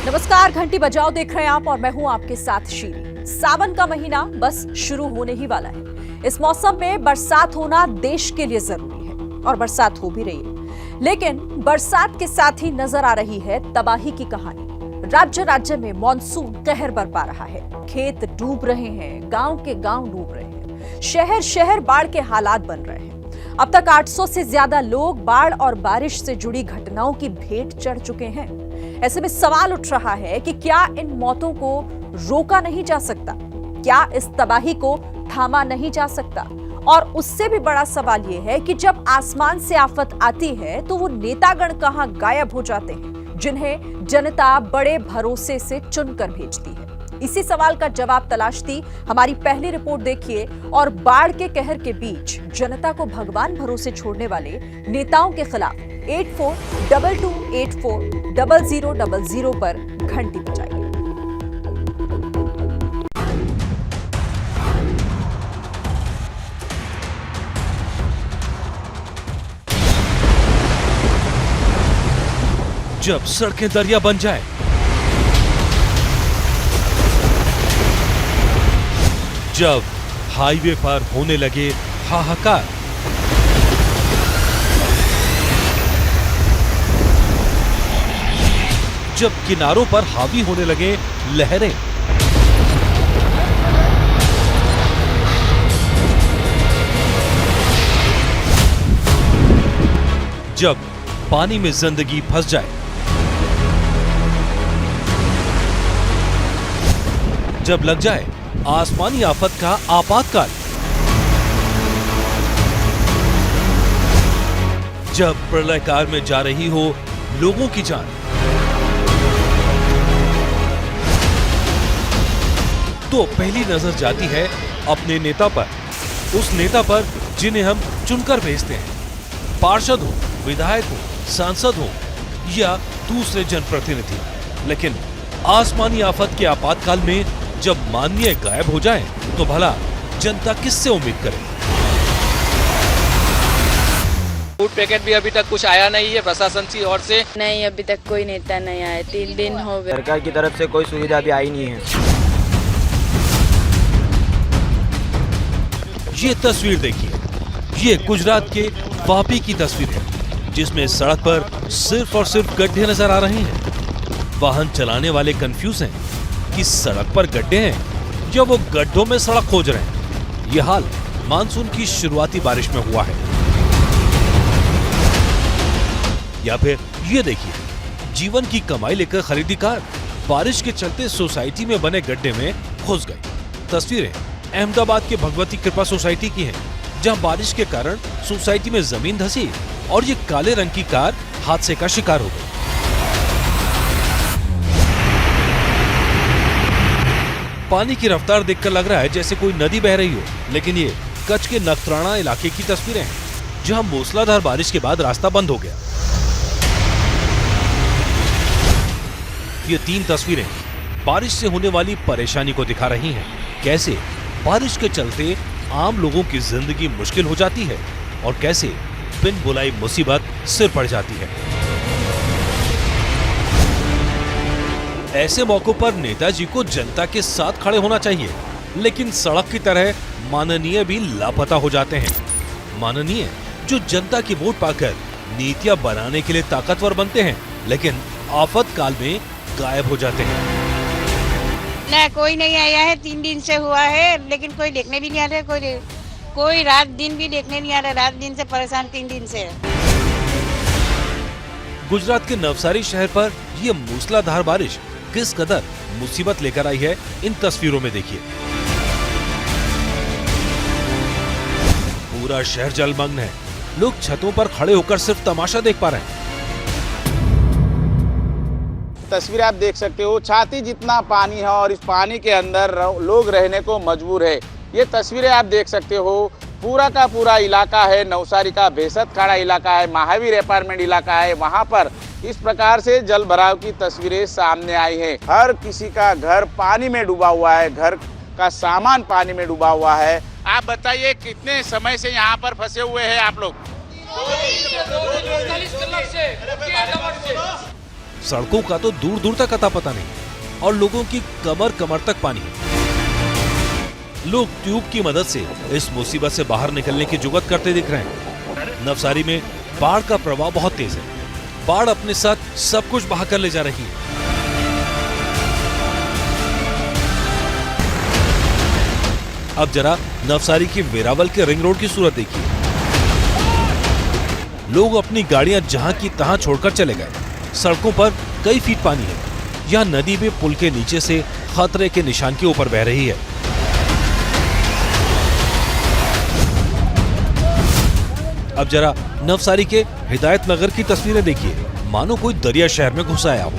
नमस्कार, घंटी बजाओ देख रहे हैं आप और मैं हूं आपके साथ शीरी। सावन का महीना बस शुरू होने ही वाला है। इस मौसम में बरसात होना देश के लिए जरूरी है और बरसात हो भी रही है, लेकिन बरसात के साथ ही नजर आ रही है तबाही की कहानी। राज्य राज्य में मॉनसून कहर बरपा रहा है। खेत डूब रहे हैं, गांव के गांव डूब रहे हैं, शहर शहर बाढ़ के हालात बन रहे हैं। अब तक 800 से ज्यादा लोग बाढ़ और बारिश से जुड़ी घटनाओं की भेंट चढ़ चुके हैं। ऐसे में सवाल उठ रहा है कि क्या इन मौतों को रोका नहीं जा सकता? क्या इस तबाही को थामा नहीं जा सकता? और उससे भी बड़ा सवाल यह है कि जब आसमान से आफत आती है तो वो नेतागण कहां गायब हो जाते हैं, जिन्हें जनता बड़े भरोसे से चुनकर भेजती है। इसी सवाल का जवाब तलाशती हमारी पहली रिपोर्ट देखिए और बाढ़ के कहर के बीच जनता को भगवान भरोसे छोड़ने वाले नेताओं के खिलाफ 8422840000 पर घंटी बजाइए। जब सड़कें दरिया बन जाए, जब हाईवे पर होने लगे हाहाकार, जब किनारों पर हावी होने लगे लहरें, जब पानी में जिंदगी फंस जाए, जब लग जाए आसमानी आफत का आपातकाल, जब प्रलयकाल में जा रही हो लोगों की जान, तो पहली नजर जाती है अपने नेता पर, उस नेता पर जिन्हें हम चुनकर भेजते हैं। पार्षद हो, विधायक हो, सांसद हो या दूसरे जनप्रतिनिधि। लेकिन आसमानी आफत के आपातकाल में जब माननीय गायब हो जाएं, तो भला जनता किससे उम्मीद करे? फूड पैकेट भी अभी तक कुछ आया नहीं है प्रशासन की ओर से। नहीं, अभी तक कोई नेता नहीं आया, 3 दिन हो गए। सरकार की तरफ से कोई सुविधा भी आई नहीं है। ये तस्वीर देखिए, ये गुजरात के वापी की तस्वीर है, जिसमें सड़क पर सिर्फ और सिर्फ गड्ढे नजर आ रहे हैं। वाहन चलाने वाले कंफ्यूज हैं कि सड़क पर गड्ढे हैं या वो गड्ढों में सड़क खोज रहे हैं। ये हाल मानसून की शुरुआती बारिश में हुआ है। या फिर ये देखिए, जीवन की कमाई लेकर खरीदी कार बारिश के चलते सोसाइटी में बने गड्ढे में घुस गई। तस्वीरें अहमदाबाद के भगवती कृपा सोसाइटी की हैं, जहां बारिश के कारण सोसाइटी में जमीन धंसी और ये काले रंग की कार हादसे का शिकार हो गई। पानी की रफ्तार देखकर लग रहा है जैसे कोई नदी बह रही हो, लेकिन ये कच्छ के नखत्राना इलाके की तस्वीरें हैं, जहां मूसलाधार बारिश के बाद रास्ता बंद हो गया। ये 3 तस्वीरें बारिश से होने वाली परेशानी को दिखा रही हैं। कैसे बारिश के चलते आम लोगों की जिंदगी मुश्किल हो जाती है और कैसे बिन बुलाई मुसीबत सिर पड़ जाती है। ऐसे मौकों पर नेताजी को जनता के साथ खड़े होना चाहिए, लेकिन सड़क की तरह माननीय भी लापता हो जाते हैं। माननीय जो जनता की वोट पाकर नीतियां बनाने के लिए ताकतवर बनते हैं, लेकिन आफत काल में गायब हो जाते हैं। नहीं, कोई नहीं आया है, 3 दिन से हुआ है, लेकिन कोई देखने भी नहीं आ रहा है। कोई रात दिन भी देखने नहीं आ रहा। रात दिन से परेशान 3 दिन से। गुजरात के नवसारी शहर पर यह मूसलाधार बारिश किस कदर मुसीबत लेकर आई है, इन तस्वीरों में देखिए। पूरा शहर जलमग्न है। लोग छतों पर खड़े होकर सिर्फ तमाशा देख पा रहे हैं। तस्वीर आप देख सकते हो, छाती जितना पानी है और इस पानी के अंदर लोग रहने को मजबूर है। ये तस्वीरें आप देख सकते हो, पूरा का पूरा इलाका है नवसारी का भेसत खाड़ा इलाका है, महावीर अपार्टमेंट इलाका है। वहां पर इस प्रकार से जल भराव की तस्वीरें सामने आई हैं। हर किसी का घर पानी में डूबा हुआ है, घर का सामान पानी में डूबा हुआ है। आप बताइए कितने समय से यहाँ पर फंसे हुए हैं आप लोग? सड़कों का तो दूर दूर तक अता पता नहीं और लोगों की कमर कमर तक पानी है। लोग ट्यूब की मदद से इस मुसीबत से बाहर निकलने की जुगत करते दिख रहे हैं। नवसारी में बाढ़ का प्रवाह बहुत तेज है। बाढ़ अपने साथ सब कुछ बहा कर ले जा रही है। अब जरा नवसारी की वेरावल के रिंग रोड की सूरत देखिए। लोग अपनी गाड़ियां जहां की तहां छोड़कर चले गए। सड़कों पर कई फीट पानी है। यह नदी भी पुल के नीचे से खतरे के निशान के ऊपर बह रही है। अब जरा नवसारी के हिदायत नगर की तस्वीरें देखिए, मानो कोई दरिया शहर में घुस आया हो।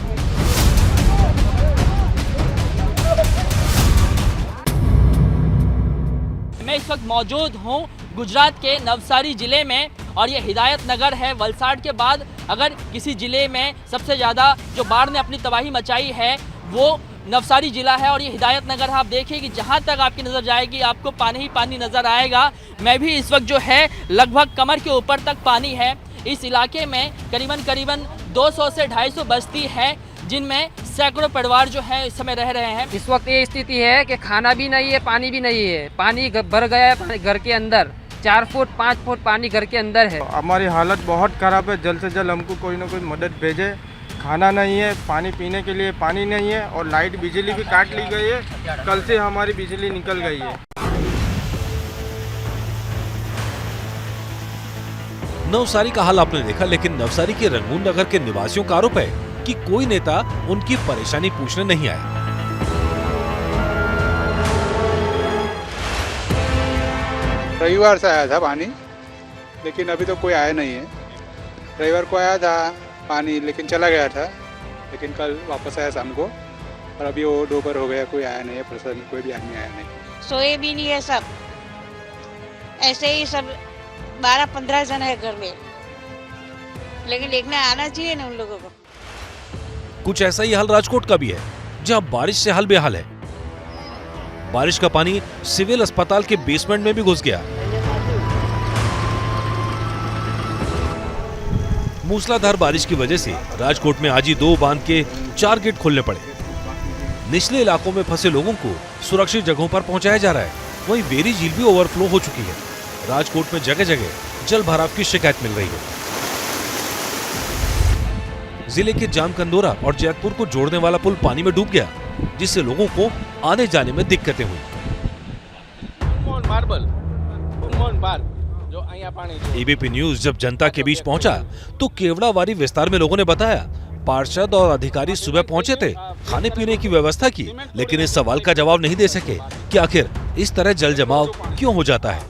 मैं इस वक्त मौजूद हूँ गुजरात के नवसारी जिले में और ये हिदायत नगर है। वलसाड़ के बाद अगर किसी जिले में सबसे ज़्यादा जो बाढ़ ने अपनी तबाही मचाई है वो नवसारी जिला है और ये हिदायत नगर है। आप देखिए कि जहाँ तक आपकी नज़र जाएगी आपको पानी ही पानी नज़र आएगा। मैं भी इस वक्त जो है लगभग कमर के ऊपर तक पानी है। इस इलाके में करीबन 200 से 250 बस्ती है जिनमें सैकड़ों परिवार जो है इस समय रह रहे हैं। इस वक्त ये स्थिति है कि खाना भी नहीं है, पानी भी नहीं है। पानी भर गया है घर के अंदर, 4 फुट 5 फुट पानी घर के अंदर है। हमारी हालत बहुत ख़राब है। जल्द से जल्द हमको कोई ना कोई मदद भेजे। खाना नहीं है, पानी पीने के लिए पानी नहीं है और लाइट बिजली भी काट ली गई है। कल से हमारी बिजली निकल गई है। नवसारी का हाल आपने देखा, लेकिन नवसारी के रंगून नगर के निवासियों का आरोप है कि कोई नेता उनकी परेशानी पूछने नहीं आया। रविवार से आया था पानी, लेकिन अभी तो कोई आया नहीं है। रविवार को आया था पानी, लेकिन चला गया था। लेकिन कल वापस आया शाम को और अभी वो दोपहर हो गया, कोई आया नहीं है। प्रशासन कोई भी आदमी आया नहीं। सोए भी नहीं है सब, ऐसे ही सब 12-15 जन है घर में, लेकिन देखने आना चाहिए ना उन लोगों को। कुछ ऐसा ही हाल राजकोट का भी है, जहां बारिश से हाल बेहाल है। बारिश का पानी सिविल अस्पताल के बेसमेंट में भी घुस गया। मूसलाधार बारिश की वजह से राजकोट में आज ही 2 बांध के 4 गेट खोलने पड़े। निचले इलाकों में फंसे लोगों को सुरक्षित जगहों पर पहुंचाया जा रहा है। वहीं वेरी झील भी ओवरफ्लो हो चुकी है। राजकोट में जगह जगह जल भराव की शिकायत मिल रही है। जिले के जामकंदोरा और जैतपुर को जोड़ने वाला पुल पानी में डूब गया, जिससे लोगों को आने जाने में दिक्कतें हुई। एबीपी न्यूज जब जनता के बीच पहुंचा तो केवड़ावारी विस्तार में लोगों ने बताया पार्षद और अधिकारी सुबह पहुंचे थे, खाने पीने की व्यवस्था की, लेकिन इस सवाल का जवाब नहीं दे सके कि आखिर इस तरह जल जमाव क्यों हो जाता है।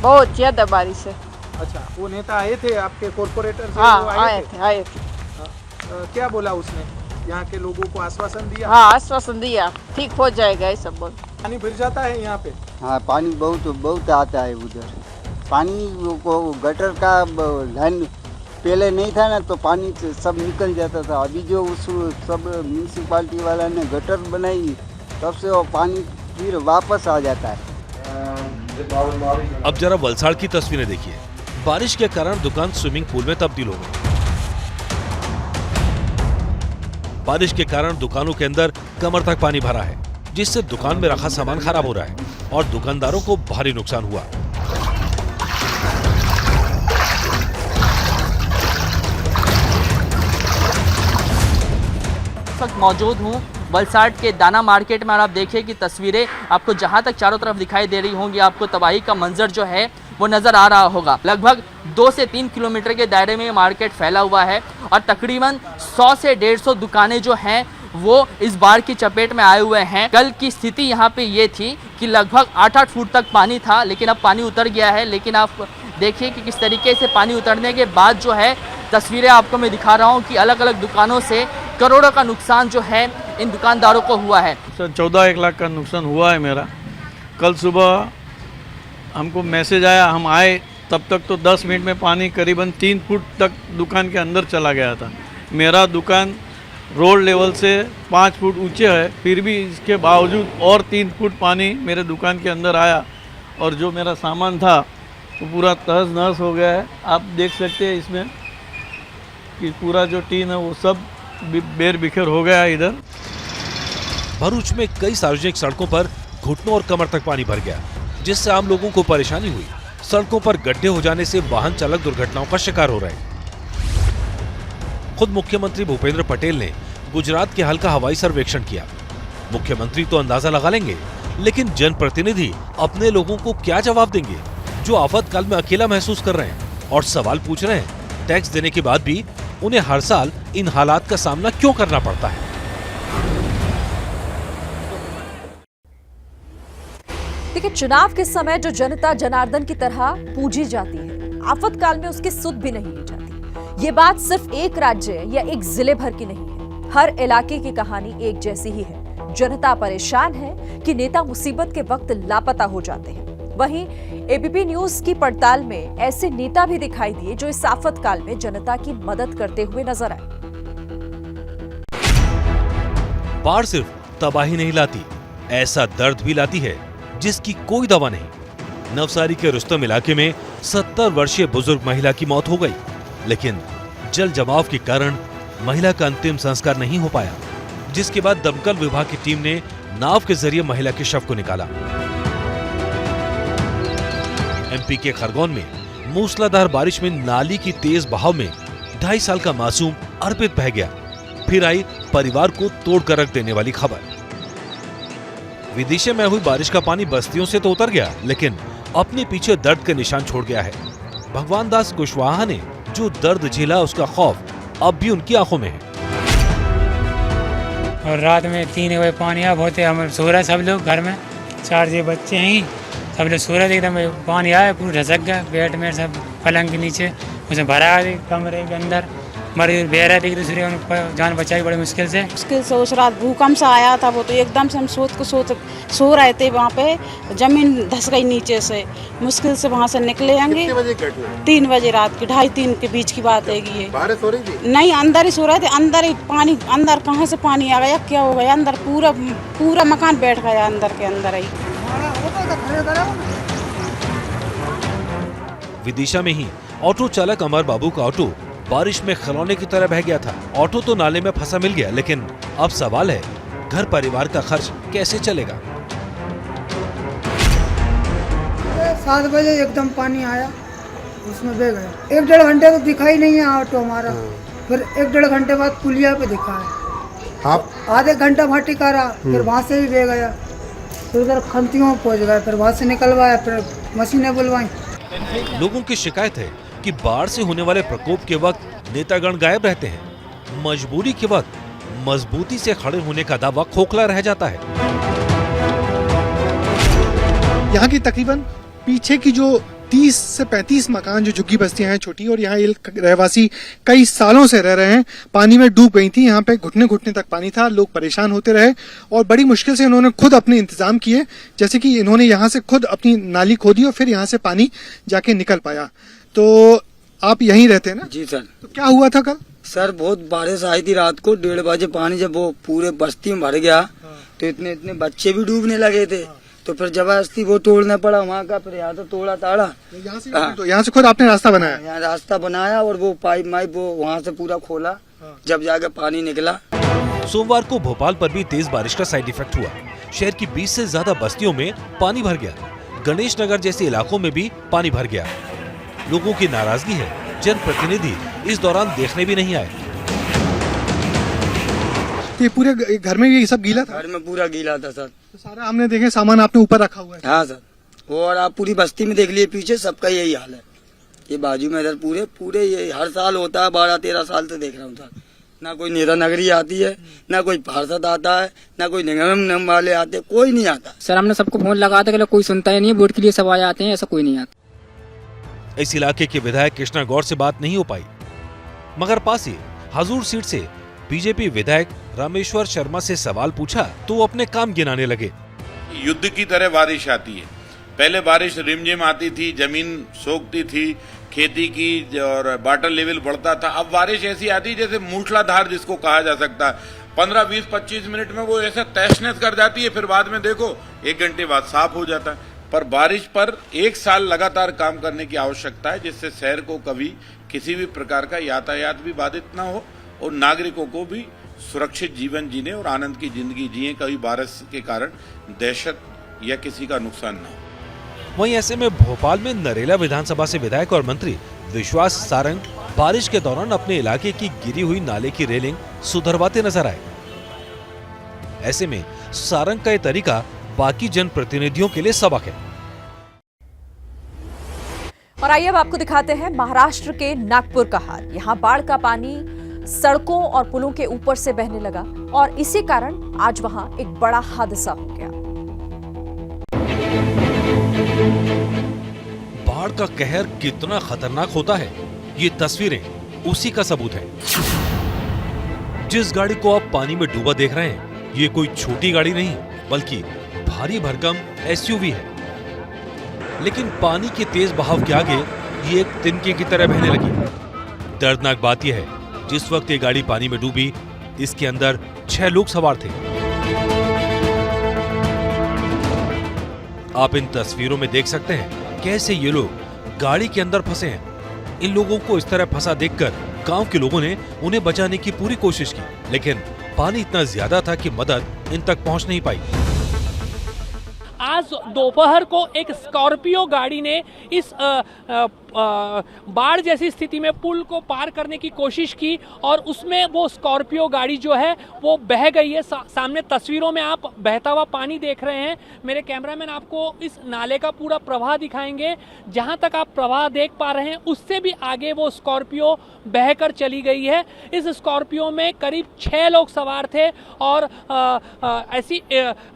बहुत ज्यादा बारिश है। अच्छा, वो नेता आए थे आपके कॉर्पोरेटर से? हाँ, आए थे। क्या बोला उसने? यहाँ के लोगों को आश्वासन दिया? हाँ, आश्वासन दिया, ठीक हो जाएगा ये सब। बोल पानी भर जाता है यहाँ पे? हाँ, पानी बहुत आता है उधर। पानी को गटर का लाइन पहले नहीं था ना, तो पानी सब निकल जाता था। अभी जो उस सब म्यूनसिपालिटी वाला ने गटर बनाई, तब से वो पानी फिर वापस आ जाता है। अब जरा वलसाड़ की तस्वीरें देखिए। बारिश के कारण दुकान स्विमिंग पूल में तब्दील हो गई। बारिश के कारण दुकानों के अंदर कमर तक पानी भरा है, जिससे दुकान में रखा सामान खराब हो रहा है और दुकानदारों को भारी नुकसान हुआ। इस वक्त मौजूद हूँ वलसाड़ के दाना मार्केट में और आप देखिए कि तस्वीरें आपको जहाँ तक चारों तरफ दिखाई दे रही होंगी, आपको तबाही का मंजर जो है वो नज़र आ रहा होगा। लगभग 2 से 3 किलोमीटर के दायरे में मार्केट फैला हुआ है और तकरीबन 100 से 150 दुकानें जो हैं वो इस बाढ़ की चपेट में आए हुए हैं। कल की स्थिति यहाँ पे ये थी कि लगभग 8-8 फुट तक पानी था, लेकिन अब पानी उतर गया है। लेकिन आप देखिए कि किस तरीके से पानी उतरने के बाद जो है तस्वीरें आपको मैं दिखा रहा हूँ कि अलग अलग दुकानों से करोड़ों का नुकसान जो है इन दुकानदारों को हुआ है। सर 14-1 लाख का नुकसान हुआ है मेरा। कल सुबह हमको मैसेज आया, हम आए तब तक तो 10 मिनट में पानी करीबन 3 फुट तक दुकान के अंदर चला गया था। मेरा दुकान रोड लेवल से 5 फुट ऊंचे है, फिर भी इसके बावजूद और 3 फुट पानी मेरे दुकान के अंदर आया और जो मेरा सामान था तो पूरा तहस नहस हो गया है। आप देख सकते हैं इसमें कि पूरा जो टीन है वो सब बेर बिखेर हो गया है इधर। भरूच में कई सार्वजनिक सड़कों पर घुटनों और कमर तक पानी भर गया, जिससे आम लोगों को परेशानी हुई। सड़कों पर गड्ढे हो जाने से वाहन चालक दुर्घटनाओं का शिकार हो रहे हैं। खुद मुख्यमंत्री भूपेंद्र पटेल ने गुजरात के हाल का हवाई सर्वेक्षण किया। मुख्यमंत्री तो अंदाजा लगा लेंगे, लेकिन जनप्रतिनिधि अपने लोगों को क्या जवाब देंगे जो आफतकाल में अकेला महसूस कर रहे हैं और सवाल पूछ रहे हैं टैक्स देने के बाद भी उन्हें हर साल इन हालात का सामना क्यों करना पड़ता है। देखिए, चुनाव के समय जो जनता जनार्दन की तरह पूजी जाती है, आफतकाल में उसकी सुध भी नहीं ली जाती। ये बात सिर्फ एक राज्य या एक जिले भर की नहीं है, हर इलाके की कहानी एक जैसी ही है। जनता परेशान है कि नेता मुसीबत के वक्त लापता हो जाते हैं। वहीं एबीपी न्यूज की पड़ताल में ऐसे नेता भी दिखाई दिए जो इस आफतकाल में जनता की मदद करते हुए नजर आए। बाढ़ सिर्फ तबाही नहीं लाती, ऐसा दर्द भी लाती है जिसकी कोई दवा नहीं। नवसारी के रुस्तम इलाके में 70 वर्षीय बुजुर्ग महिला की मौत हो गई, लेकिन जल जमाव के कारण महिला का अंतिम संस्कार नहीं हो पाया, जिसके बाद दमकल विभाग की टीम ने नाव के जरिए महिला के शव को निकाला। एमपी के खरगोन में मूसलाधार बारिश में नाली की तेज बहाव में 2.5 साल का मासूम अर्पित बह गया। फिर आई परिवार को तोड़कर रख देने वाली खबर। विदिशा में हुई बारिश का पानी बस्तियों से तो उतर गया, लेकिन अपने पीछे दर्द के निशान छोड़ गया है। भगवान दास कुशवाहा ने जो दर्द झेला, उसका खौफ अब भी उनकी आंखों में है। और रात में 3 बजे पानी आया, बहुत हम सो रहे सब लोग घर में, 4 जे बच्चे हैं, सब लोग सो रहे थे, एकदम पानी आया, पूरा ढसक गया बेड में, सब पलंग के नीचे, उसमें भरा कमरे के अंदर, मरीज बह रहे थे, एक दूसरे को जान बचाई बड़ी मुश्किल से उस रात भूकंप सा आया था। वो तो एकदम से हम सो रहे थे, वहाँ पे जमीन धस गई नीचे से, मुश्किल से वहाँ से निकले होंगे। 3 बजे रात के 2:30-3 के बीच की बात है ये। बाहर सो रही थी? नहीं, अंदर ही सो रहे थे। अंदर ही पानी, अंदर कहाँ से पानी आ गया, क्या हो गया, अंदर पूरा मकान बैठ गया अंदर के अंदर ही। विदिशा में ही ऑटो चालक अमर बाबू का ऑटो बारिश में खिलौने की तरह बह गया था। ऑटो तो नाले में फंसा मिल गया, लेकिन अब सवाल है घर परिवार का खर्च कैसे चलेगा। 7 बजे एकदम पानी आया, उसमें बह गया। 1-1.5 घंटे तो दिखाई नहीं है ऑटो हमारा। फिर 1-1.5 घंटे बाद पुलिया पे दिखा है। आप आधे घंटा वहाँ टिका रहा, फिर वहाँ से भी बह गया। फिर उधर खंतियों में पहुँच गया, फिर वहाँ से निकलवाया, फिर मशीनें बुलवाई। लोगों की शिकायत है कि बाढ़ से होने वाले प्रकोप के वक्त नेतागण गायब रहते हैं। मजबूरी के वक्त मजबूती से खड़े होने का दावा खोखला रह जाता है। यहाँ की तकरीबन पीछे की जो 30 से 35 मकान जो झुग्गी बस्तियां हैं छोटी, और यहाँ रहवासी कई सालों से रह रहे हैं, पानी में डूब गई थी। यहाँ पे घुटने घुटने तक पानी था, लोग परेशान होते रहे और बड़ी मुश्किल से इन्होंने खुद अपने इंतजाम किए। जैसे कि इन्होंने यहाँ से खुद अपनी नाली खोदी और फिर यहाँ से पानी जाके निकल पाया। तो आप यहीं रहते हैं ना? जी सर। तो क्या हुआ था कल? सर बहुत बारिश आई थी रात को 1:30 बजे। पानी जब वो पूरे बस्ती में भर गया तो इतने बच्चे भी डूबने लगे थे, तो फिर जबरदस्ती वो तोड़ना पड़ा वहाँ का। फिर यहाँ तो तोड़ा ताड़ा, तो यहाँ से खुद आपने रास्ता बनाया? यहाँ रास्ता बनाया और वो पाइप वो वहाँ से पूरा खोला, जब जाके पानी निकला। सोमवार को भोपाल पर भी तेज बारिश का साइड इफेक्ट हुआ। शहर की 20 से ज्यादा बस्तियों में पानी भर गया। गणेश नगर जैसे इलाकों में भी पानी भर गया। लोगों की नाराजगी है, जनप्रतिनिधि इस दौरान देखने भी नहीं आए। ये पूरे घर में ये सब गीला था? घर में पूरा गीला था सर। तो सारा हमने देखे सामान आपने ऊपर रखा हुआ है? हाँ सर। और आप पूरी बस्ती में देख लिए, पीछे सबका यही हाल है। ये बाजू में इधर पूरे ये हर साल होता है। 12-13 साल से देख रहा हूँ सर। ना कोई नेता नगरी आती है, ना कोई पार्षद आता है, ना कोई निगम वाले आते, कोई नहीं आता। सर हमने सबको फोन लगा था, कोई सुनता ही नहीं। वोट के लिए सब आए आते हैं, ऐसा कोई नहीं आता। इस इलाके के विधायक कृष्णा गौर से बात नहीं हो पाई, मगर पास ही हजूर सीट से बीजेपी विधायक रामेश्वर शर्मा से सवाल पूछा तो वो अपने काम गिनाने लगे। युद्ध की तरह बारिश आती है। पहले बारिश रिमझिम आती थी, जमीन सोखती थी, खेती की और वाटर लेवल बढ़ता था। अब बारिश ऐसी आती है जैसे मूसलाधार जिसको कहा जा सकता है। 15, 20, 25 मिनट में वो ऐसा तहस नहस कर जाती है, फिर बाद में देखो 1 घंटे बाद साफ हो जाता है। पर बारिश पर एक साल लगातार काम करने की आवश्यकता है, जिससे शहर को कभी किसी भी प्रकार का यातायात भी बाधित ना हो और नागरिकों को भी सुरक्षित जीवन जीने और आनंद की जिंदगी जिए, कभी बारिश के कारण दहशत या किसी का नुकसान ना हो। वहीं ऐसे में भोपाल में नरेला विधानसभा से विधायक और मंत्री विश्वास सारंग बारिश के दौरान अपने इलाके की गिरी हुई नाले की रेलिंग सुधरवाते नजर आए। ऐसे में सारंग का ये तरीका बाकी जनप्रतिनिधियों के लिए सबक है। और आइए अब आपको दिखाते हैं महाराष्ट्र के नागपुर का हाल। यहाँ बाढ़ का पानी सड़कों और पुलों के ऊपर से बहने लगा और इसी कारण आज वहां एक बड़ा हादसा हो गया। बाढ़ का कहर कितना खतरनाक होता है, ये तस्वीरें उसी का सबूत है। जिस गाड़ी को आप पानी में डूबा देख रहे हैं, ये कोई छोटी गाड़ी नहीं बल्कि भारी भरकम एसयूवी है। लेकिन पानी के तेज बहाव के आगे ये एक तिनके की तरह बहने लगी। दर्दनाक बात यह है, जिस वक्त ये गाड़ी पानी में डूबी, इसके अंदर 6 लोग सवार थे। आप इन तस्वीरों में देख सकते हैं कैसे ये लोग गाड़ी के अंदर फंसे हैं। इन लोगों को इस तरह फंसा देखकर गांव के लोगों ने उन्हें बचाने की पूरी कोशिश की, लेकिन पानी इतना ज्यादा था कि मदद इन तक पहुंच नहीं पाई। आज दोपहर को एक स्कॉर्पियो गाड़ी ने इस बाढ़ जैसी स्थिति में पुल को पार करने की कोशिश की और उसमें वो स्कॉर्पियो गाड़ी जो है वो बह गई है। सामने तस्वीरों में आप बहता हुआ पानी देख रहे हैं। मेरे कैमरामैन आपको इस नाले का पूरा प्रवाह दिखाएंगे। जहां तक आप प्रवाह देख पा रहे हैं उससे भी आगे वो स्कॉर्पियो बहकर चली गई है। इस स्कॉर्पियो में करीब 6 लोग सवार थे और ऐसी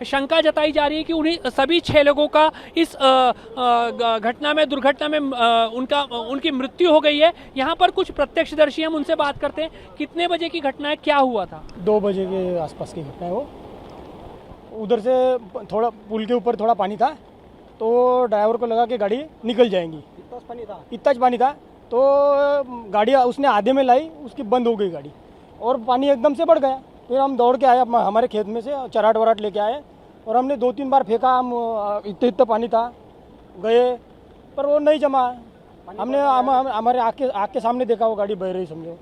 शंका जताई जा रही है कि उन्हीं सभी 6 लोगों का इस दुर्घटना में उनकी मृत्यु हो गई है। यहाँ पर कुछ प्रत्यक्षदर्शी, हम उनसे बात करते हैं। कितने बजे की घटना है, क्या हुआ था? 2 बजे के आसपास की घटना है। वो उधर से थोड़ा पुल के ऊपर थोड़ा पानी था तो ड्राइवर को लगा कि गाड़ी निकल जाएंगी। इतना पानी था तो गाड़ी उसने आधे में लाई, उसकी बंद हो गई गाड़ी और पानी एकदम से बढ़ गया। फिर हम दौड़ के आए हमारे खेत में से, चराट वराट लेके आए और हमने 2-3 बार फेंका। हम इतना पानी था, गए पर वो नहीं जमा। हमने हमारे आँख के सामने देखा वो गाड़ी बह रही, समझो।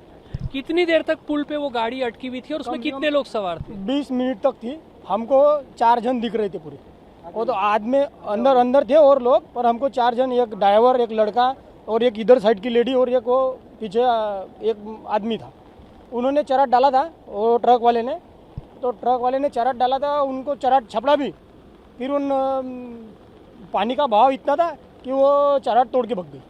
कितनी देर तक पुल पे वो गाड़ी अटकी हुई थी और उसमें कितने लोग सवार थे? 20 मिनट तक थी। हमको 4 जन दिख रहे थे पूरे, वो तो आदमी अंदर थे और लोग, पर हमको 4 जन, एक ड्राइवर, एक लड़का और एक इधर साइड की लेडी और एक वो पीछे एक आदमी था। उन्होंने चराट डाला था वो ट्रक वाले ने, तो ट्रक वाले ने चराट डाला था, उनको चराट छपड़ा भी। फिर उन पानी का बहाव इतना था कि वो चराट तोड़ के भग गई।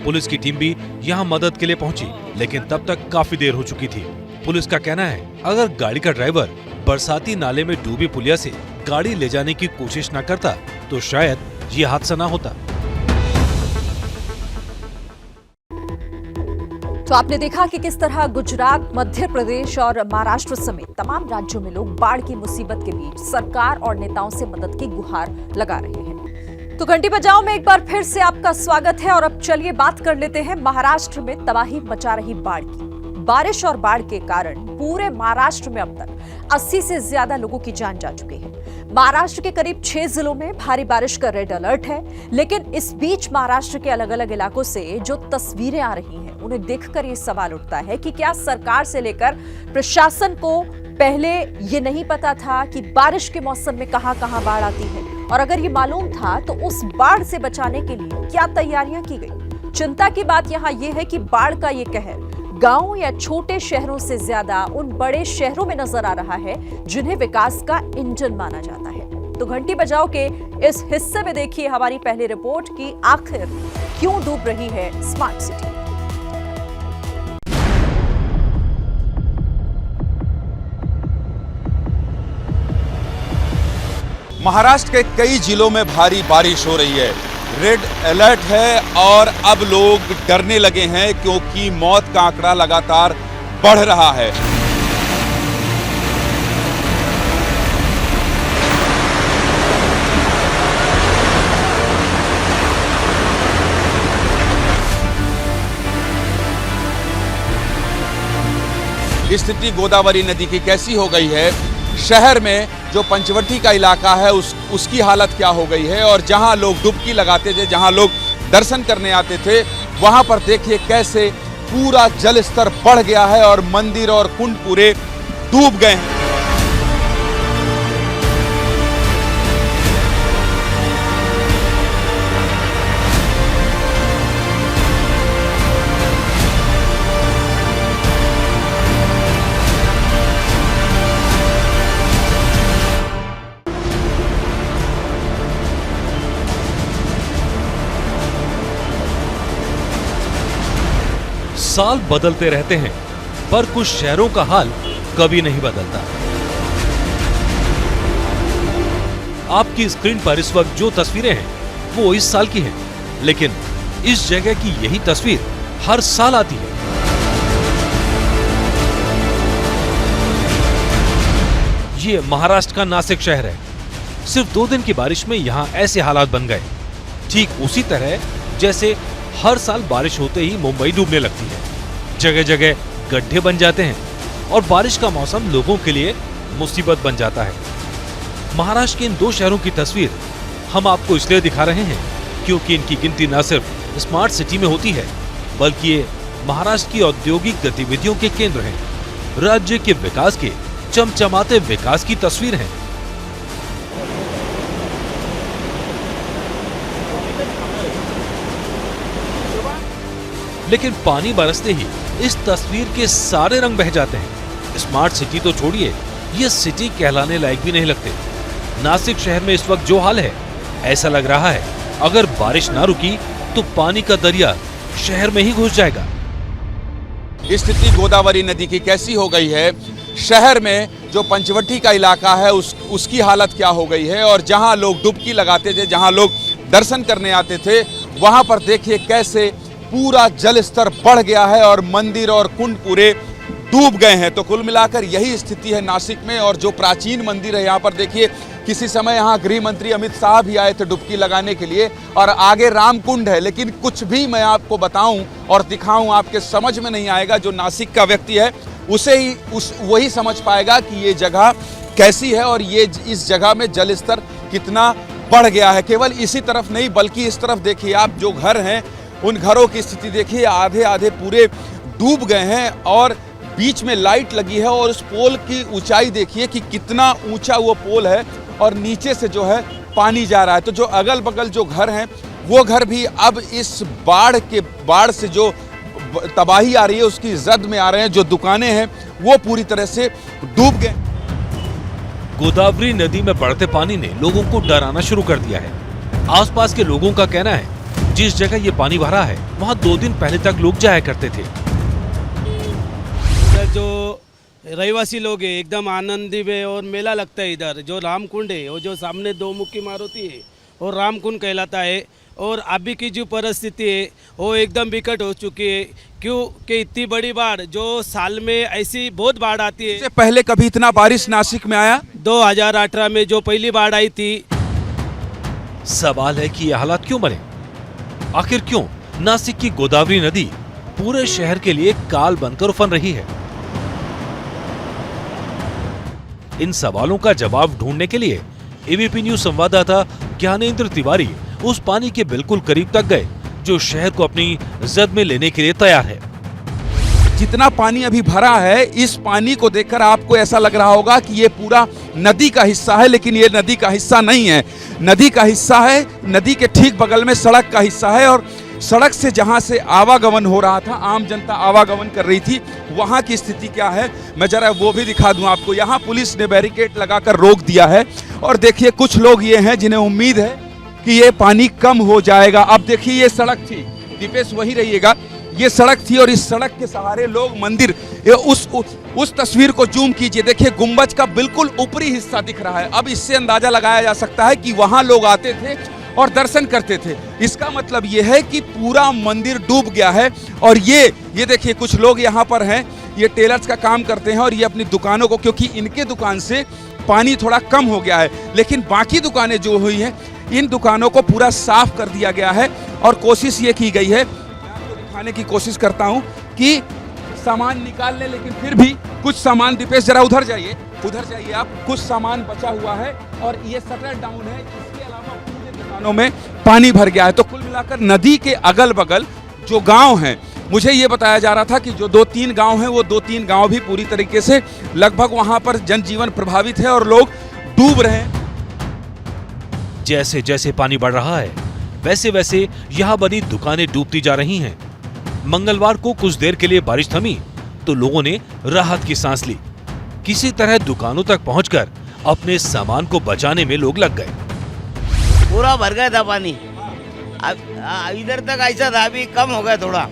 पुलिस की टीम भी यहाँ मदद के लिए पहुंची, लेकिन तब तक काफी देर हो चुकी थी। पुलिस का कहना है, अगर गाड़ी का ड्राइवर बरसाती नाले में डूबी पुलिया से गाड़ी ले जाने की कोशिश न करता तो शायद ये हादसा न होता। तो आपने देखा कि किस तरह गुजरात, मध्य प्रदेश और महाराष्ट्र समेत तमाम राज्यों में लोग बाढ़ की मुसीबत के बीच सरकार और नेताओं से मदद की गुहार लगा रहे हैं। तो घंटी बजाओ में एक बार फिर से आपका स्वागत है और अब चलिए बात कर लेते हैं महाराष्ट्र में तबाही मचा रही बाढ़ की। बारिश और बाढ़ के कारण पूरे महाराष्ट्र में अब तक 80 से ज्यादा लोगों की जान जा चुकी है। महाराष्ट्र के करीब 6 जिलों में भारी बारिश का रेड अलर्ट है, लेकिन इस बीच महाराष्ट्र के अलग अलग इलाकों से जो तस्वीरें आ रही हैं उन्हें देखकर ये सवाल उठता है कि क्या सरकार से लेकर प्रशासन को पहले ये नहीं पता था कि बारिश के मौसम में कहां-कहां बाढ़ आती है, और अगर ये मालूम था तो उस बाढ़ से बचाने के लिए क्या तैयारियां की गई। चिंता की बात यहाँ ये है कि बाढ़ का ये कहर गांव या छोटे शहरों से ज्यादा उन बड़े शहरों में नजर आ रहा है जिन्हें विकास का इंजन माना जाता है। तो घंटी बजाओ के इस हिस्से में देखिए हमारी पहली रिपोर्ट की आखिर क्यों डूब रही है स्मार्ट सिटी। महाराष्ट्र के कई जिलों में भारी बारिश हो रही है, रेड अलर्ट है और अब लोग डरने लगे हैं क्योंकि मौत का आंकड़ा लगातार बढ़ रहा है। स्थिति गोदावरी नदी की कैसी हो गई है शहर में जो पंचवटी का इलाका है उसकी हालत क्या हो गई है। और जहां लोग डुबकी लगाते थे, जहां लोग दर्शन करने आते थे, वहां पर देखिए कैसे पूरा जल स्तर बढ़ गया है और मंदिर और कुंड पूरे डूब गए हैं। साल बदलते रहते हैं पर कुछ शहरों का हाल कभी नहीं बदलता। आपकी स्क्रीन पर इस वक्त जो तस्वीरें हैं वो इस साल की हैं, लेकिन इस जगह की यही तस्वीर हर साल आती है। ये महाराष्ट्र का नासिक शहर है। सिर्फ 2 दिन की बारिश में यहाँ ऐसे हालात बन गए, ठीक उसी तरह जैसे हर साल बारिश होते ही मुंबई डूबने लगती है। जगह जगह गड्ढे बन जाते हैं और बारिश का मौसम लोगों के लिए मुसीबत बन जाता है। महाराष्ट्र के इन 2 शहरों की तस्वीर हम आपको इसलिए दिखा रहे हैं क्योंकि इनकी गिनती न सिर्फ स्मार्ट सिटी में होती है, बल्कि ये महाराष्ट्र की औद्योगिक गतिविधियों के केंद्र हैं। राज्य के विकास के चमचमाते विकास की तस्वीर है। लेकिन पानी बरसते ही इस तस्वीर के सारे रंग बह जाते हैं। स्मार्ट सिटी तो छोड़िए, ये सिटी कहलाने लायक भी नहीं लगते। नासिक शहर में इस वक्त जो हाल है, ऐसा लग रहा है अगर बारिश ना रुकी तो पानी का दरिया शहर में ही घुस जाएगा। स्थिति गोदावरी नदी की कैसी हो गई है, शहर में जो पंचवटी का इलाका है उसकी हालत क्या हो गई है। और जहां लोग डुबकी लगाते थे, जहां लोग दर्शन करने आते थे, वहां पर देखिए कैसे पूरा जल स्तर बढ़ गया है और मंदिर और कुंड पूरे डूब गए हैं। तो कुल मिलाकर यही स्थिति है नासिक में। और जो प्राचीन मंदिर है यहाँ पर देखिए, किसी समय यहाँ गृह मंत्री अमित शाह भी आए थे डुबकी लगाने के लिए, और आगे राम कुंड है। लेकिन कुछ भी मैं आपको बताऊं और दिखाऊं, आपके समझ में नहीं आएगा। जो नासिक का व्यक्ति है उसे ही वही समझ पाएगा कि ये जगह कैसी है और ये इस जगह में जल स्तर कितना बढ़ गया है। केवल इसी तरफ नहीं बल्कि इस तरफ देखिए आप, जो घर हैं उन घरों की स्थिति देखिए, आधे आधे पूरे डूब गए हैं। और बीच में लाइट लगी है और उस पोल की ऊंचाई देखिए कि कितना ऊंचा वो पोल है और नीचे से जो है पानी जा रहा है। तो जो अगल बगल जो घर हैं वो घर भी अब इस बाढ़ से जो तबाही आ रही है उसकी जद में आ रहे हैं। जो दुकानें हैं वो पूरी तरह से डूब गए। गोदावरी नदी में बढ़ते पानी ने लोगों को डराना शुरू कर दिया है। आसपास के लोगों का कहना है जिस जगह ये पानी भरा है वहाँ 2 दिन पहले तक लोग जाया करते थे। जो रहवासी लोग हैं एकदम आनंदी में, और मेला लगता है इधर। जो रामकुंड है वो जो सामने 2 मुखी मारुति है वो रामकुंड कहलाता है। और अभी की जो परिस्थिति है वो एकदम विकट हो चुकी है, क्योंकि इतनी बड़ी बाढ़ जो साल में ऐसी बहुत बाढ़ आती है। इससे पहले कभी इतना बारिश नासिक में आया? 2018 में जो पहली बाढ़ आई थी। सवाल है कि ये हालात क्यों बने? आखिर क्यों नासिक की गोदावरी नदी पूरे शहर के लिए काल बनकर उफन रही है? इन सवालों का जवाब ढूंढने के लिए एबीपी न्यूज संवाददाता ज्ञानेंद्र तिवारी उस पानी के बिल्कुल करीब तक गए जो शहर को अपनी जद में लेने के लिए तैयार है। जितना पानी अभी भरा है, इस पानी को देखकर आपको ऐसा लग रहा होगा कि ये पूरा नदी का हिस्सा है, लेकिन ये नदी का हिस्सा नहीं है। नदी का हिस्सा है, नदी के ठीक बगल में सड़क का हिस्सा है। और सड़क से जहां से आवागमन हो रहा था, आम जनता आवागमन कर रही थी, वहां की स्थिति क्या है मैं जरा वो भी दिखा दूं आपको। यहाँ पुलिस ने बैरिकेड लगाकर रोक दिया है और देखिए कुछ लोग ये हैं जिन्हें उम्मीद है कि ये पानी कम हो जाएगा। अब देखिए ये सड़क थी, दीपेश वही रहिएगा, ये सड़क थी और इस सड़क के सहारे लोग मंदिर, उस तस्वीर को जूम कीजिए, देखिए गुंबज का बिल्कुल ऊपरी हिस्सा दिख रहा है। अब इससे अंदाजा लगाया जा सकता है कि वहां लोग आते थे और दर्शन करते थे। इसका मतलब ये है कि पूरा मंदिर डूब गया है। और ये देखिए कुछ लोग यहाँ पर हैं, ये टेलर्स का काम करते हैं और ये अपनी दुकानों को, क्योंकि इनके दुकान से पानी थोड़ा कम हो गया है, लेकिन बाकी दुकानें जो हुई हैं इन दुकानों को पूरा साफ कर दिया गया है। और कोशिश ये की गई है, मैं आपको दिखाने की कोशिश करता हूँ कि सामान निकाल लें, लेकिन फिर भी कुछ सामान, दीपेश जरा उधर जाइए आप, कुछ सामान बचा हुआ है और ये शटर डाउन है। इसके अलावा पूरे दुकानों में पानी भर गया है। तो कुल मिलाकर नदी के अगल बगल जो गांव हैं, मुझे ये बताया जा रहा था कि जो 2-3 गांव हैं वो 2-3 गांव भी पूरी तरीके से लगभग वहां पर जनजीवन प्रभावित है और लोग डूब रहे हैं। जैसे जैसे पानी बढ़ रहा है वैसे वैसे यहाँ बनी दुकानें डूबती जा रही हैं। मंगलवार को कुछ देर के लिए बारिश थमी तो लोगों ने राहत की सांस ली। किसी तरह दुकानों तक पहुंचकर अपने सामान को बचाने में लोग लग गए। पूरा भर गया था पानी, अब इधर तक ऐसा था, अभी कम हो गया, थोड़ा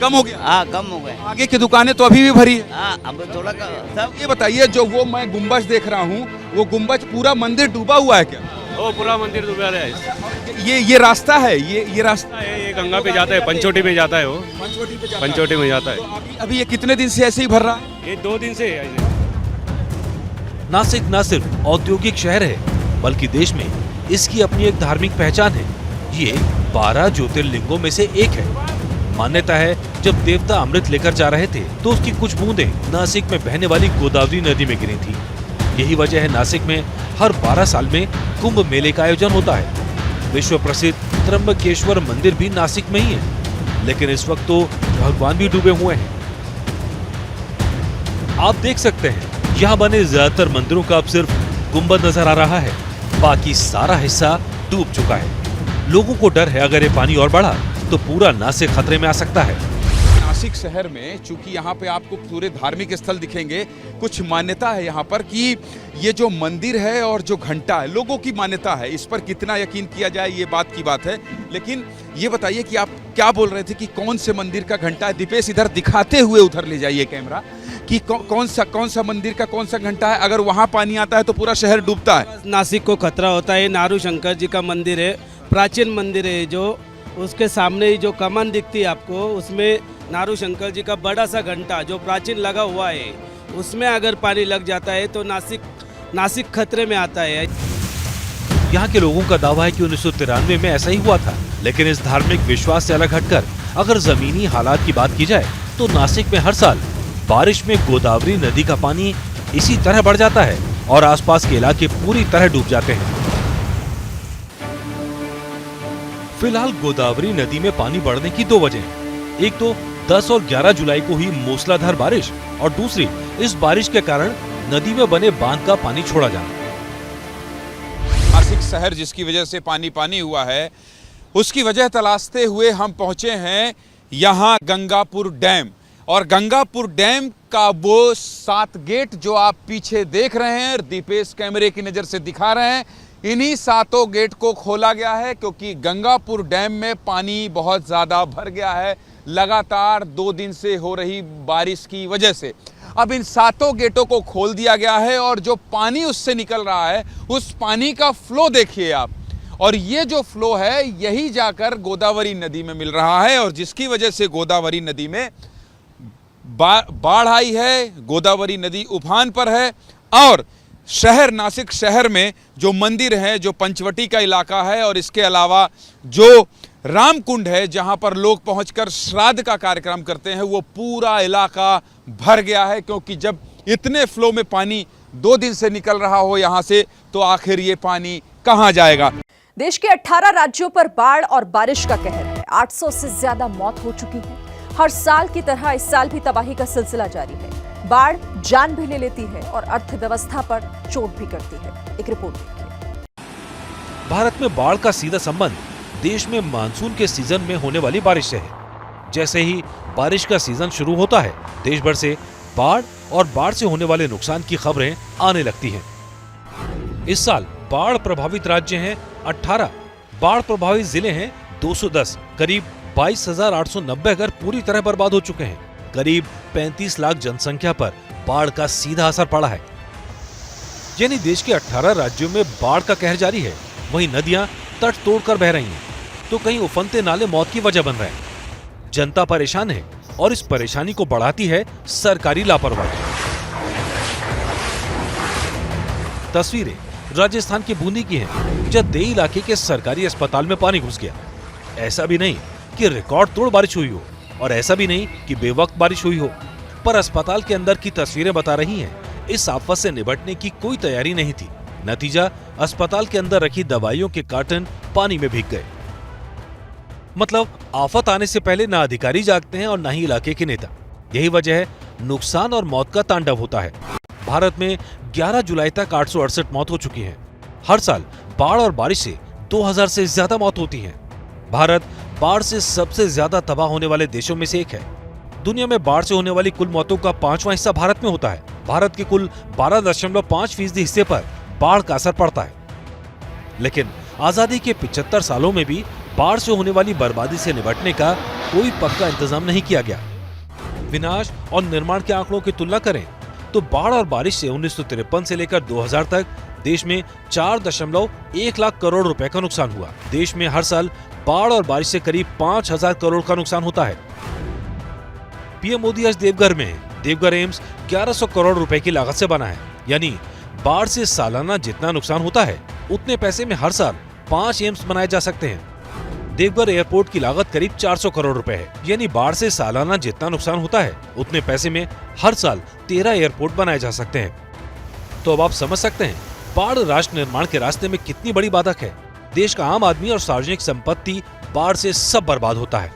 कम हो गया। हाँ, कम हो गया। आगे की दुकानें तो अभी भी भरी है। हाँ, अब थोड़ा सब। ये बताइए, जो वो मैं गुम्बज देख रहा हूँ, वो गुम्बज पूरा मंदिर डूबा हुआ है क्या? वो पूरा मंदिर डूबा है। ये रास्ता है, ये रास्ता है, ये गंगा पे जाता है, पंचोटी में जाता है, वो पंचोटी में जाता है। अभी ये कितने दिन से ऐसे ही भर रहा है? ये 2 दिन से है। नासिक न सिर्फ औद्योगिक शहर है बल्कि देश में इसकी अपनी एक धार्मिक पहचान है। ये 12 ज्योतिर्लिंगों में से एक है। मान्यता है जब देवता अमृत लेकर जा रहे थे तो उसकी कुछ बूंदें नासिक में बहने वाली गोदावरी नदी में गिरी थी। यही वजह है नासिक में हर 12 साल में कुंभ मेले का आयोजन होता है। विश्व प्रसिद्ध त्र्यंबकेश्वर मंदिर भी नासिक में ही है, लेकिन इस वक्त तो भगवान भी डूबे हुए हैं। आप देख सकते हैं यहाँ बने ज्यादातर मंदिरों का अब सिर्फ गुंबद नजर आ रहा है, बाकी सारा हिस्सा डूब चुका है। लोगों को डर है अगर ये पानी और बढ़ा तो पूरा नासिक खतरे में आ सकता है। नासिक शहर में चूंकि यहाँ पे आपको पूरे धार्मिक स्थल दिखेंगे, कुछ मान्यता है यहाँ पर कि ये जो मंदिर है और जो घंटा है, लोगों की मान्यता है। इस पर कितना यकीन किया जाए ये बात की बात है, लेकिन ये बताइए कि आप क्या बोल रहे थे कि कौन से मंदिर का घंटा है? दीपेश इधर दिखाते हुए उधर ले जाइए कैमरा कि कौन सा मंदिर का कौन सा घंटा है। अगर वहाँ पानी आता है तो पूरा शहर डूबता है। नासिक को खतरा होता है। नारू शंकर जी का मंदिर है, प्राचीन मंदिर है, जो उसके सामने ही जो कमान दिखती है आपको, उसमें नारू शंकर जी का बड़ा सा घंटा जो प्राचीन लगा हुआ है, उसमें अगर पानी लग जाता है तो नासिक खतरे में आता है। यहाँ के लोगों का दावा है कि 1993 में ऐसा ही हुआ था, लेकिन इस धार्मिक विश्वास से अलग हटकर अगर जमीनी हालात की बात की जाए तो नासिक में हर साल बारिश में गोदावरी नदी का पानी इसी तरह बढ़ जाता है और आसपास के इलाके पूरी तरह डूब जाते हैं। फिलहाल गोदावरी नदी में पानी बढ़ने की 2 वजह हैं। एक तो 10 और 11 जुलाई को ही मूसलाधार बारिश और दूसरी इस बारिश के कारण नदी में बने बांध का पानी छोड़ा जाना। नासिक शहर जिसकी वजह से पानी हुआ है, उसकी वजह तलाशते हुए हम पहुंचे हैं यहाँ गंगापुर डैम। और गंगापुर डैम का वो 7 गेट जो आप पीछे देख रहे हैं, दीपेश कैमरे की नज़र से दिखा रहे हैं, इन्हीं 7 गेट को खोला गया है क्योंकि गंगापुर डैम में पानी बहुत ज़्यादा भर गया है लगातार 2 दिन से हो रही बारिश की वजह से। अब इन 7 गेटों को खोल दिया गया है और जो पानी उससे निकल रहा है, उस पानी का फ्लो देखिए आप, और ये जो फ्लो है यही जाकर गोदावरी नदी में मिल रहा है और जिसकी वजह से गोदावरी नदी में बाढ़ आई है, गोदावरी नदी उफान पर है। और शहर नासिक शहर में जो मंदिर है, जो पंचवटी का इलाका है और इसके अलावा जो रामकुंड है जहां पर लोग पहुंचकर श्राद्ध का कार्यक्रम करते हैं, वो पूरा इलाका भर गया है क्योंकि जब इतने फ्लो में पानी 2 दिन से निकल रहा हो यहां से, तो आखिर ये पानी कहां जाएगा। देश के 18 राज्यों पर बाढ़ और बारिश का कहर है। 800 से ज्यादा मौत हो चुकी है। हर साल की तरह इस साल भी तबाही का सिलसिला जारी है। बाढ़ जान भी ले लेती है और अर्थव्यवस्था पर चोट भी करती है। एक रिपोर्ट देखिए। भारत में बाढ़ का सीधा संबंध देश में मानसून के सीजन में होने वाली बारिश से है। जैसे ही बारिश का सीजन शुरू होता है, देश भर से बाढ़ और बाढ़ से होने वाले नुकसान की खबरें आने लगती हैं। इस साल बाढ़ प्रभावित राज्य हैं 18, बाढ़ प्रभावित जिले हैं 210। करीब 22,890 घर पूरी तरह बर्बाद हो चुके हैं। करीब 35 लाख जनसंख्या पर बाढ़ का सीधा असर पड़ा है। यानी देश के 18 राज्यों में बाढ़ का कहर जारी है। वहीं नदियां तट तोड़कर बह रही हैं, तो कहीं उफनते नाले मौत की वजह बन रहे हैं। जनता परेशान है और इस परेशानी को बढ़ाती है सरकारी लापरवाही। तस्वीरें राजस्थान के बूंदी की हैं, जहां देई इलाके के सरकारी अस्पताल में पानी घुस गया। ऐसा भी नहीं कि रिकॉर्ड तोड़ बारिश हुई हो और ऐसा भी नहीं कि बेवक्त बारिश हुई हो। पर अस्पताल के अंदर की तस्वीरें बता रही हैं, इस आफत से निपटने की कोई तैयारी नहीं थी। नतीजा, अस्पताल के अंदर रखी दवाइयों के कार्टन पानी में भीग गए। मतलब आफत आने से पहले ना अधिकारी जागते हैं और ना ही इलाके के नेता। यही वजह है नुकसान और मौत का तांडव होता है। भारत में 11 जुलाई तक 868 मौत हो चुकी हैं। हर साल बाढ़ और बारिश से 2000 से ज्यादा मौत होती हैं। भारत बाढ़ से सबसे ज्यादा तबाह होने वाले देशों में से एक है। दुनिया में बाढ़ से होने वाली कुल मौतों का 5वां हिस्सा भारत में होता है। भारत के कुल 12.5% हिस्से पर बाढ़ का असर पड़ता है। लेकिन आजादी के 75 सालों में भी बाढ़ से होने वाली बर्बादी से निपटने का कोई पक्का इंतजाम नहीं किया गया। विनाश और निर्माण के आंकड़ों की तुलना करें तो बाढ़ और बारिश से 1953 से लेकर 2000 तक देश में 4.1 लाख करोड़ रुपए का नुकसान हुआ। देश में हर साल बाढ़ और बारिश से करीब 5000 करोड़ का नुकसान होता है। पीएम मोदी आज देवघर में है। देवघर एम्स 1100 करोड़ रुपए की लागत से बना है। यानी बाढ़ से सालाना जितना नुकसान होता है उतने पैसे में हर साल 5 एम्स बनाए जा सकते हैं। देवघर एयरपोर्ट की लागत करीब 400 करोड़ रुपए है। यानी बाढ़ से सालाना जितना नुकसान होता है उतने पैसे में हर साल 13 एयरपोर्ट बनाए जा सकते हैं। तो अब आप समझ सकते हैं बाढ़ राष्ट्र निर्माण के रास्ते में कितनी बड़ी बाधक है। देश का आम आदमी और सार्वजनिक संपत्ति बाढ़ से सब बर्बाद होता है।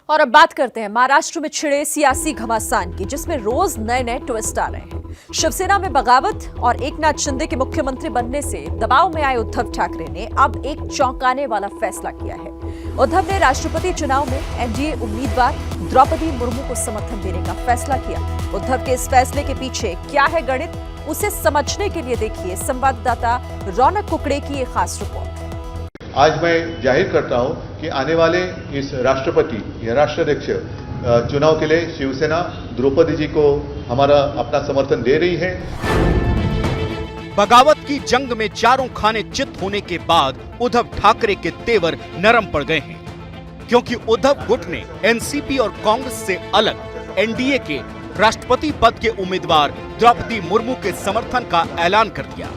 और अब बात करते हैं महाराष्ट्र में छिड़े सियासी घमासान की, जिसमें रोज नए नए ट्विस्ट आ रहे हैं। शिवसेना में बगावत और एकनाथ शिंदे के मुख्यमंत्री बनने से दबाव में आए उद्धव ठाकरे ने अब एक चौंकाने वाला फैसला किया है। उद्धव ने राष्ट्रपति चुनाव में एनडीए उम्मीदवार द्रौपदी मुर्मू को समर्थन देने का फैसला किया। उद्धव के इस फैसले के पीछे क्या है गणित, उसे समझने के लिए देखिए संवाददाता रौनक कुकड़े की ये खास रिपोर्ट। आज मैं जाहिर करता हूं कि आने वाले इस राष्ट्रपति या राष्ट्राध्यक्ष चुनाव के लिए शिवसेना द्रौपदी जी को हमारा अपना समर्थन दे रही है। बगावत की जंग में चारों खाने चित होने के बाद उद्धव ठाकरे के तेवर नरम पड़ गए हैं, क्योंकि उद्धव गुट ने एनसीपी और कांग्रेस से अलग एनडीए के राष्ट्रपति पद के उम्मीदवार द्रौपदी मुर्मू के समर्थन का ऐलान कर दिया।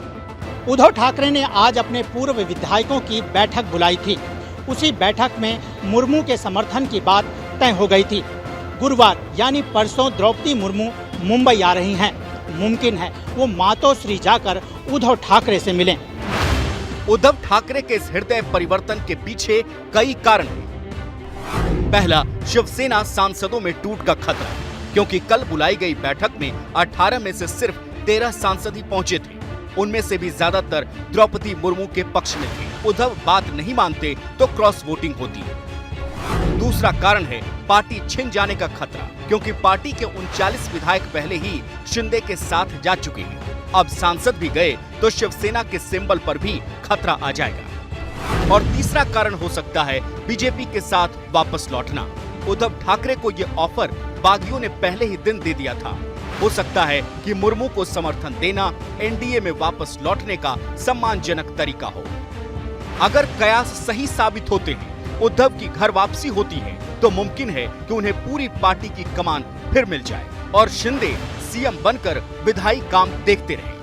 उद्धव ठाकरे ने आज अपने पूर्व विधायकों की बैठक बुलाई थी। उसी बैठक में मुर्मू के समर्थन की बात तय हो गई थी। गुरुवार यानी परसों द्रौपदी मुर्मू मुंबई आ रही हैं। मुमकिन है वो मातोश्री जाकर उद्धव ठाकरे से मिलें। उद्धव ठाकरे के इस हृदय परिवर्तन के पीछे कई कारण हैं। पहला, शिवसेना सांसदों में टूट का खतरा, क्योंकि कल बुलाई गई बैठक में 18 में से सिर्फ 13 सांसद ही पहुंचे थे। उनमें से भी ज्यादातर द्रौपदी मुर्मू के पक्ष में थे। उद्धव बात नहीं मानते तो क्रॉस वोटिंग होती है। दूसरा कारण है पार्टी छिन जाने का खतरा, क्योंकि पार्टी के 39 विधायक पहले ही शिंदे के साथ जा चुके हैं। अब सांसद भी गए तो शिवसेना के सिंबल पर भी खतरा आ जाएगा। और तीसरा कारण हो सकता है बीजेपी के साथ वापस लौटना। उद्धव ठाकरे को ये ऑफर बागियों ने पहले ही दिन दे दिया था। हो सकता है कि मुर्मू को समर्थन देना एनडीए में वापस लौटने का सम्मानजनक तरीका हो। अगर कयास सही साबित होते हैं, उद्धव की घर वापसी होती है, तो मुमकिन है कि उन्हें पूरी पार्टी की कमान फिर मिल जाए और शिंदे सीएम बनकर विधायी काम देखते रहे।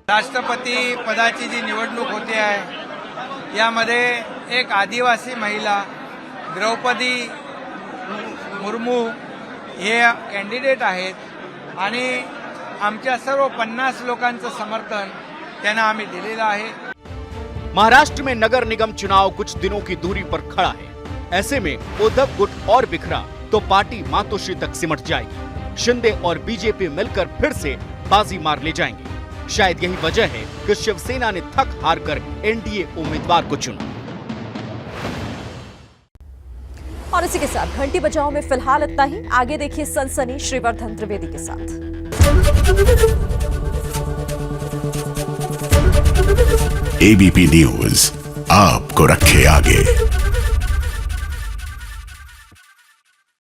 राष्ट्रपती पदाची जी निवडणूक होते आहे यामध्ये एक आदिवासी महिला द्रौपदी मुर्मू हे कॅन्डिडेट आहेत आणि आमच्या सर्व 50 लोकांचं समर्थन त्यांना आम्ही दिलेलं आहे। महाराष्ट्र में नगर निगम चुनाव कुछ दिनों की दूरी पर खड़ा है। ऐसे में उद्धव गुट और बिखरा तो पार्टी मातोश्री तक सिमट जाएगी। शिंदे और बीजेपी मिलकर फिर से बाजी मार ले जाएंगे। शायद यही वजह है कि शिवसेना ने थक हार कर एनडीए उम्मीदवार को चुना। और इसी के साथ घंटी बजाओ में फिलहाल इतना ही। आगे देखिए सनसनी श्रीवर्धन त्रिवेदी के साथ। एबीपी न्यूज आपको रखे आगे।